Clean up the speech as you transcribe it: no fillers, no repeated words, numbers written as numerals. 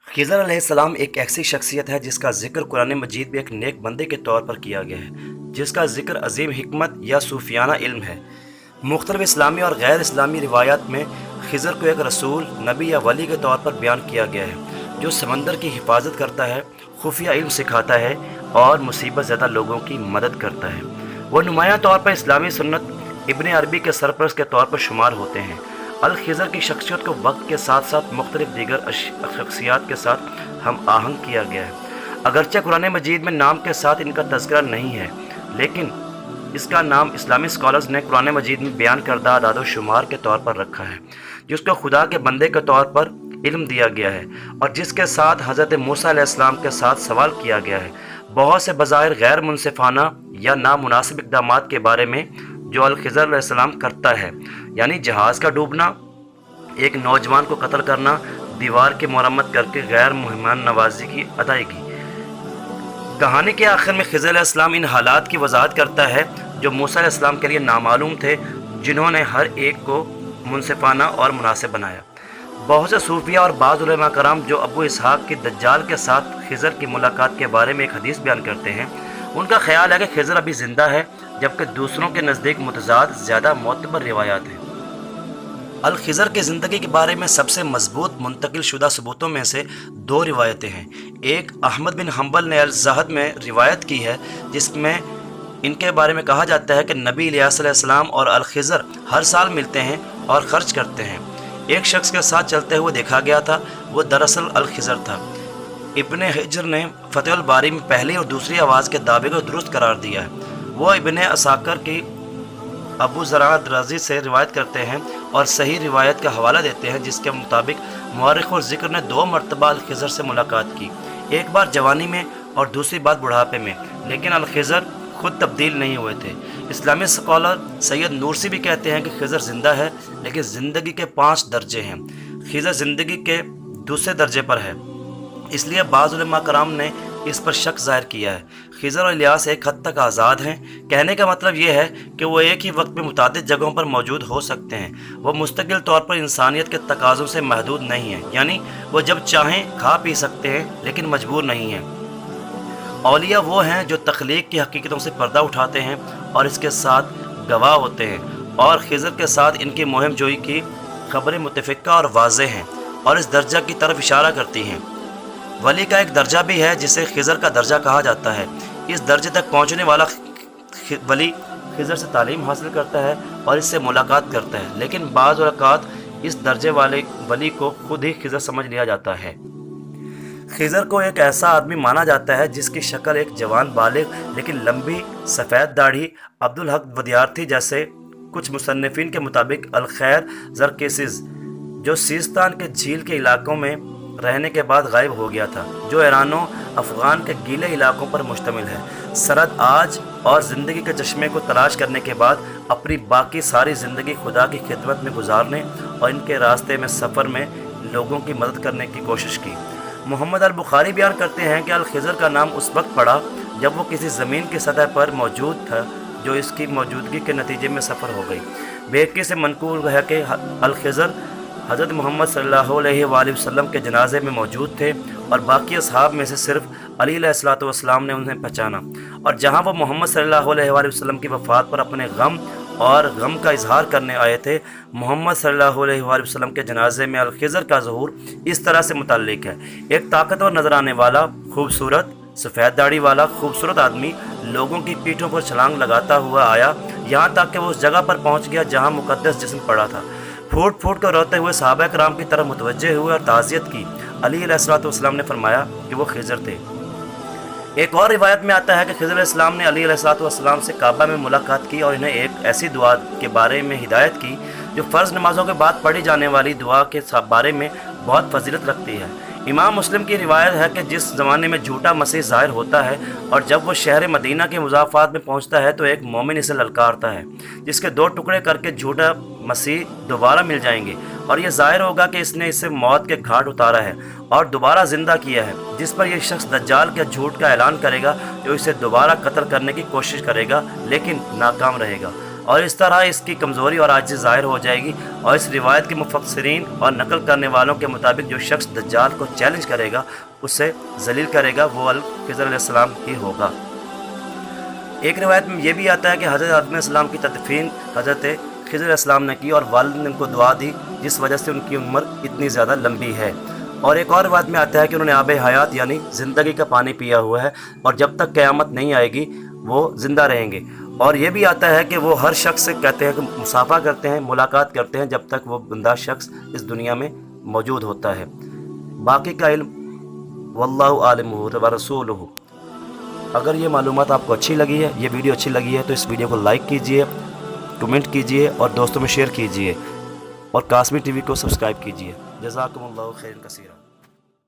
खिज़र अलैहिस्सलाम एक ऐसी शख्सियत है जिसका ज़िक्र कुरान मजीद में एक नेक बंदे के तौर पर किया गया है, जिसका ज़िक्र अजीम हिकमत या सूफियाना इल्म है। मुख्तलिफ इस्लामी और गैर इस्लामी रिवायात में खिज़र को एक रसूल, नबी या वली के तौर पर बयान किया गया है, जो समंदर की हिफाजत करता है, खुफिया इल्म सिखाता है और मुसीबत ज़्यादा लोगों की मदद करता है। वह नुमायाँ तौर पर इस्लामी सुन्नत इब्न अरबी के सरपरस्त के तौर पर शुमार होते हैं। अल खिज़र की शख्सियत को वक्त के साथ साथ मुख्तलिफ दीगर शख्सियात के साथ हम आहंग किया गया है। अगरचे कुरान मजीद में नाम के साथ इनका तज़किरा नहीं है, लेकिन इसका नाम इस्लामी स्कॉलर्स ने कुरान मजीद में बयान करदा आदाद व शुमार के तौर पर रखा है, जिसको खुदा के बंदे के तौर पर इल्म दिया गया है और जिसके साथ हज़रत मूसा अलैहिस्सलाम के साथ सवाल किया गया है। बहुत से बज़ाहिर गैर मुनसिफाना या नामुनासिब इक़दामात के बारे में जो अल खिज़र अलैहिस्सलाम करता है, यानी जहाज़ का डूबना, एक नौजवान को कत्ल करना, दीवार की मरम्मत करके गैर मेहमान नवाजी की अदायगी। कहानी के आखिर में खिज़र अलैहिस्सलाम इन हालात की वजाहत करता है जो मूसा अलैहिस्सलाम के लिए नामालूम थे, जिन्होंने हर एक को मुनसिफाना और मुनासिब बनाया। बहुत से सूफिया और बाज़ उलमा कराम जो अबू इसहाक़ की दज्जाल के साथ खिज़र की मुलाकात के बारे में एक हदीस बयान करते हैं, उनका ख्याल है कि खिज़र अभी ज़िंदा है, जबकि दूसरों के नज़दीक मुतज़ाद ज़्यादा मोतबर रिवायात हैं। अल खिज़र की ज़िंदगी के बारे में सबसे मजबूत मुंतकिल शुदा सबूतों में से दो रिवायतें हैं। एक अहमद बिन हम्बल ने अल ज़हद में रिवायत की है, जिसमें इनके बारे में कहा जाता है कि नबी इलियास अलैहिस्सलाम और अल खिज़र हर साल मिलते हैं और ख़र्च करते हैं। एक शख्स के साथ चलते हुए देखा गया था, वो दरअसल अल खिज़र था। इब्न हिजर ने फ़तहुल बारी में पहली और दूसरी आवाज़ के दावे को दुरुस्त करार दिया है। वो इब्न असाकर की अबू ज़रा राज़ी से रिवायत करते हैं और सही रिवायत का हवाला देते हैं, जिसके मुताबिक मुअर्रिख़ और ज़िक्र ने दो मरतबा अल खिज़र से मुलाकात की, एक बार जवानी में और दूसरी बार बुढ़ापे में, लेकिन अल खिज़र खुद तब्दील नहीं हुए थे। इस्लामी स्कॉलर सैयद नूरसी भी कहते हैं कि खिज़र ज़िंदा है, लेकिन ज़िंदगी के 5 दर्जे हैं। खिज़र ज़िंदगी के दूसरे दर्जे पर है, इसलिए बाज़ उलमा कराम ने इस पर शक ज़ाहिर किया है। खिज़र और इलियास एक हद तक आज़ाद हैं। कहने का मतलब ये है कि वो एक ही वक्त में मुतादिद जगहों पर मौजूद हो सकते हैं। वो मुस्तकिल तौर पर इंसानियत के तकाज़ों से महदूद नहीं हैं, यानी वो जब चाहें खा पी सकते हैं, लेकिन मजबूर नहीं हैं। औलिया वो हैं जो तख्लीक की हकीकतों से पर्दा उठाते हैं और इसके साथ गवाह होते हैं, और खिज़र के साथ इनकी मुहिम जोई की खबरें मुतफ़िक़ा और वाज़ेह हैं और इस दर्जा की तरफ इशारा करती हैं। वली का एक दर्जा भी है जिसे खिज़र का दर्जा कहा जाता है। इस दर्जे तक पहुंचने वाला वली खिज़र से तालीम हासिल करता है और इससे मुलाकात करता है, लेकिन बाज़ औक़ात इस दर्जे वाले वली को खुद ही खिज़र समझ लिया जाता है। खिज़र को एक ऐसा आदमी माना जाता है जिसकी शक्ल एक जवान बालिग लेकिन लंबी सफ़ेद दाढ़ी अब्दुल हक वदियार्थी जैसे कुछ मुसन्निफ़ीन के मुताबिक अल खैर ज़रकेसिस, जो सीस्तान के झील के इलाकों में रहने के बाद गायब हो गया था, जो ईरानो अफ़गान के गीले इलाकों पर मुश्तमिल है। सरद आज और ज़िंदगी के चश्मे को तलाश करने के बाद अपनी बाकी सारी ज़िंदगी खुदा की खिदमत में गुजारने और इनके रास्ते में सफ़र में लोगों की मदद करने की कोशिश की। मोहम्मद अल बुखारी बयान करते हैं कि अल खिज़र का नाम उस वक्त पड़ा जब वो किसी ज़मीन की सतह पर मौजूद था, जो इसकी मौजूदगी के नतीजे में सफ़र हो गई। बेहकी से मनकूल है कि अल खिज़र हज़रत मोहम्मद सल्लल्लाहु अलैहि वसल्लम के जनाजे में मौजूद थे और बाकी असहाब में से सिर्फ अली अलैहिस्सलातु वस्सलाम ने उन्हें पहचाना, और जहाँ वो मोहम्मद सल्लल्लाहु अलैहि वसल्लम की वफ़ात पर अपने गम का इजहार करने आए थे, मोहम्मद सल्लल्लाहु अलैहि वसल्लम के जनाजे में अल खिज़र का ज़हूर इस तरह से मुतल्लिक है। एक ताकतवर नज़र आने वाला, खूबसूरत, सफ़ेद दाढ़ी वाला खूबसूरत आदमी लोगों की पीठों पर छलांग लगाता हुआ आया, यहाँ तक कि वो उस जगह पर पहुँच गया जहाँ मुक़द्दस जिस्म पड़ा था। फूट फूट कर रोते हुए सहाबा कराम की तरफ मुतवज्जे हुए और ताज़ियत की। अली अलैहिस्सलातु वस्सलाम ने फरमाया कि वो खिज़र थे। एक और रिवायत में आता है कि खिज़र अलैहिस्सलाम ने अली अलैहिस्सलातु वस्सलाम से काबा में मुलाकात की और इन्हें एक ऐसी दुआ के बारे में हिदायत की जो फ़र्ज़ नमाज़ों के बाद पढ़ी जाने वाली दुआ के बारे में बहुत फजीलत रखती है। इमाम मुस्लिम की रिवायत है कि जिस ज़माने में झूठा मसीह ज़ाहिर होता है और जब वो शहर मदीना के मुज़ाफ़ात में पहुंचता है, तो एक मोमिन इसे ललकारता है, जिसके 2 टुकड़े करके झूठा मसीह दोबारा मिल जाएंगे और यह ज़ाहिर होगा कि इसने इसे मौत के घाट उतारा है और दोबारा ज़िंदा किया है, जिस पर यह शख्स दज्जाल के झूठ का ऐलान करेगा, जो इसे दोबारा कत्ल करने की कोशिश करेगा लेकिन नाकाम रहेगा। اور اس طرح اس کی کمزوری اور عاجزی ظاہر ہو جائے گی، اور اس روایت کے مفسرین اور نقل کرنے والوں کے مطابق جو شخص دجال کو چیلنج کرے گا، اسے ذلیل کرے گا، وہ خضر علیہ السلام ہی ہوگا۔ ایک روایت میں یہ بھی آتا ہے کہ حضرت آدم علیہ السلام کی تدفین حضرت خضر علیہ السلام نے کی اور والد نے ان کو دعا دی، جس وجہ سے ان کی عمر اتنی زیادہ لمبی ہے۔ اور ایک اور روایت میں آتا ہے کہ انہوں نے آب حیات یعنی زندگی کا پانی پیا ہوا ہے، اور جب تک قیامت نہیں آئے گی وہ زندہ رہیں گے۔ اور یہ بھی آتا ہے کہ وہ ہر شخص سے کہتے ہیں کہ مصافحہ کرتے ہیں، ملاقات کرتے ہیں، جب تک وہ بندہ شخص اس دنیا میں موجود ہوتا ہے۔ باقی کا علم واللہ عالم ورسولہ۔ اگر یہ معلومات آپ کو اچھی لگی ہے، یہ ویڈیو اچھی لگی ہے، تو اس ویڈیو کو لائک کیجئے، کمنٹ کیجئے اور دوستوں میں شیئر کیجئے، اور قاسمی ٹی وی کو سبسکرائب کیجئے۔ جزاکم اللہ خیر کثیرا۔